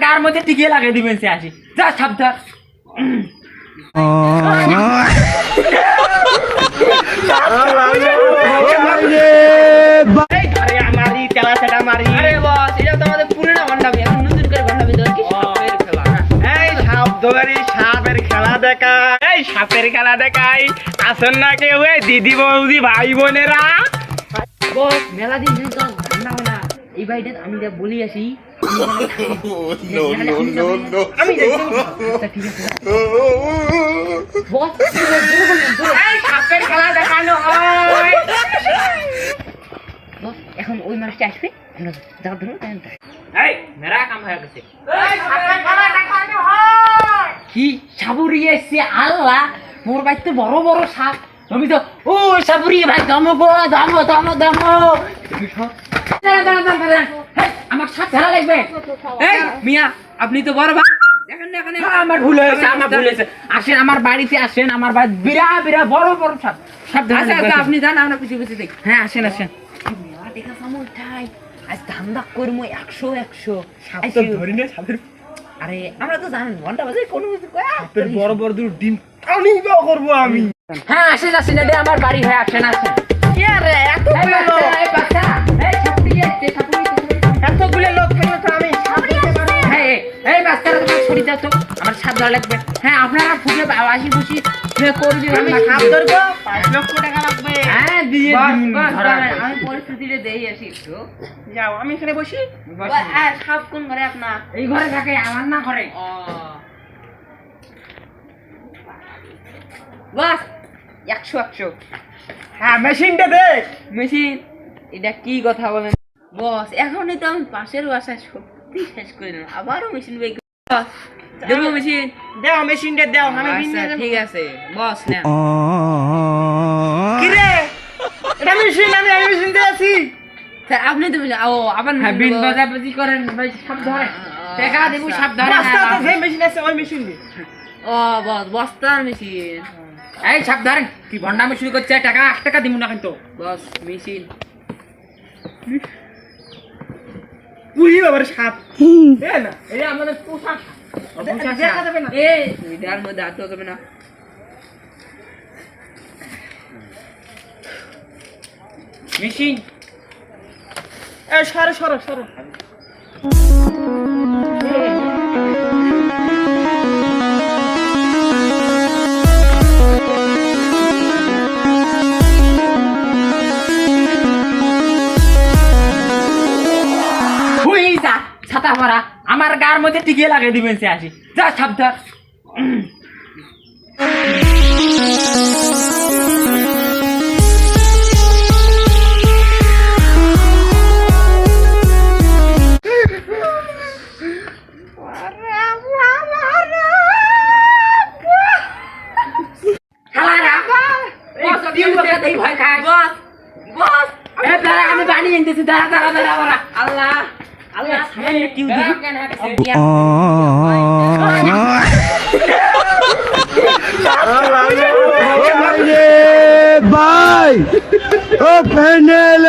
গার মধ্যে টিকিয়ে লাগিয়ে দিবেন সে আসি যা সাবধান সাপের খেলা দেখাই আসেন না কেউ দিদি বৌদি ভাই বোনেরা মেলা দিন এই বাড়িটা আমি বলি আসি সাপের খেলা দেখানো হয় এখন ওই মানুষটা আসবে যাও ধরো মেরা কাম হয়ে গেছে কি সাবুরি এসছে আল্লাহ মোর বাড়িতে বড় বড় সাপ আমি তো ও সাবুরি ভাই দমো গো দমো দমো দমো আমার সাপ ধরা লাগবে মিয়া আপনি তো বড় ভাই আমার ভুল হয়েছে আসেন আমার বাড়িতে আসেন আমার বাড়ি বিরাট বিরাট বড় বড় সাপ সাপ ধরা আপনি যান আমরা কিছু কিছু দেখি হ্যাঁ আসেন আসেন দেখা সামু উঠাই আজ ধান্দা করবো 100 ধরি না সাপের আরে আমরা তো জানেন ঘন্টা বাজে কোনো কিছু সাপের বড় বড় দুটো ডিম টানি করবো আমি হ্যাঁ আসেন আসেন এটা আমার বাড়ি হয়ে আসেন আসেন এতগুলো লোক থাকলে তো আমি এই বাচ্চারা তোমার ছড়ি দাও তো আমার সাপ ধরা লাগবে হ্যাঁ আপনারা ফুটে আসি খুশি করবি আমি সাপ ধরবো 5 লক্ষ টাকা লাগবে হ্যাঁ দিয়ে আমি পরিস্থিতিটা দেই আসি একটু যাও আমি এখানে বসি সাপ কোন ঘরে আপনার এই ঘরে থাকে আমার না ঘরে বাস 100 হ্যাঁ মেশিনটা দে মেশিন এটা কি কথা বলেন বস এখনই তো আমি পাশের বাসায় সত্যি শেষ করে দিলাম আবারও মেশিন বের দেবো মেশিন দাও মেশিনটা দাও আমি ঠিক আছে বস না কি রে এটা মেশিন আমি মেশিন দিয়ে আছি আপনি তো ও আবার বিন বাজাবাজি করেন ভাই সব ধরে টাকা দেব সব ধরে বস্তা তো যে মেশিন আছে ওই মেশিন দি ও বস বস্তার মেশিন এই সব ধরেন কি ভন্ডামি শুরু করছে টাকা 1 টাকা দিব না কিন্তু বস মেশিন উই বাবার সাপ এ না এই আমাদের পোশাক দেখা যাবে না এই এটার মধ্যে আতো যাবে না মেশিন এই সরো ছাতা ভরা আমার গার মধ্যে টিকিয়ে লাগিয়ে দিবেন সে আসি যা সাবধান ভয় খায় বস বস আমি বানিয়ে এনেছি দাঁড়া আল্লাহ Bye! Oh, Penel!